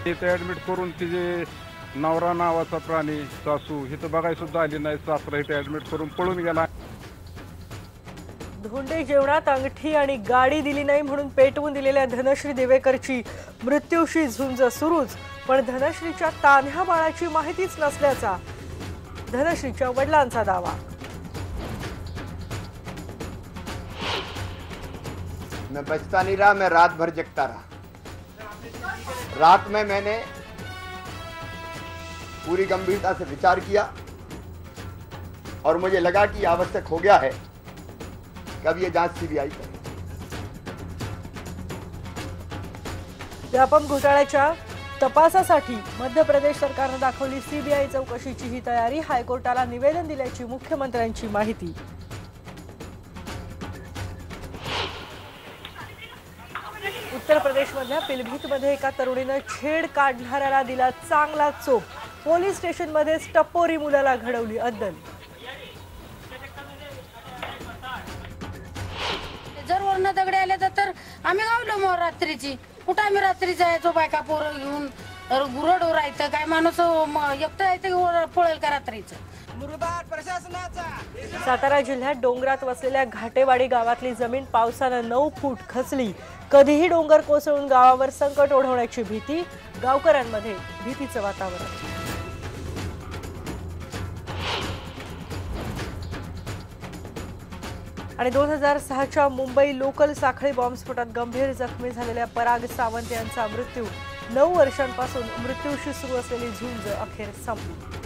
इथे ॲडमिट करून तिचे नवरा नावाचा प्राणी सासू इथं बघायला सुद्धा आली नाही. सासरा इथे ॲडमिट करून पळून गेला. धोंडे जेवणात अंगठी आणि गाडी दिली नाही म्हणून पेटवून दिलेल्या धनश्री देवेकरची मृत्यूशी झुंज सुरूच, पण धनश्रीच्या तान्ह्या बाळाची माहितीच नसल्याचा धनश्रीच्या वडिलांचा दावा. मैं बचता नहीं रहा, मैं रात भर जगता रहा. रात में मैंने पूरी गंभीरता से विचार किया और मुझे लगा कि आवश्यक हो गया है कि अब ये जांच सीबीआई करे. व्यापम घोटाळ्याच्या तपासासाठी मध्य प्रदेश सरकारने दाखवली सीबीआय चौकशीची ही तयारी. हायकोर्टाला निवेदन दिल्याची मुख्यमंत्र्यांची माहिती. उत्तर प्रदेशमधल्या पिलभीतमध्ये एका तरुणीने छेड काढणाऱ्याला दिला चांगला चोप. पोलीस स्टेशनमध्येच टपोरी मुलाला घडवली अद्दल. जर वरनं दगडे आले तर आम्ही गावलो मग रात्रीची. कुठं आम्ही रात्री जायचो बायका पोरं घेऊन. गुरड राहायचं काय माणूस एकटं राहायचं पळेल का रात्रीचं. सातारा जिल्ह्यात डोंगरात वसलेल्या घाटेवाडी गावातली जमीन पावसानं 9 फूट खचली. कधीही डोंगर कोसळून गावावर संकट ओढवण्याची भीती. गावकऱ्यांमध्ये भीतीचं वातावरण. आणि 2006च्या मुंबई लोकल साखळी बॉम्बस्फोटात गंभीर जखमी झालेल्या पराग सावंत यांचा मृत्यू. 9 वर्षांपासून मृत्यूशी सुरू असलेली झुंज अखेर संपली.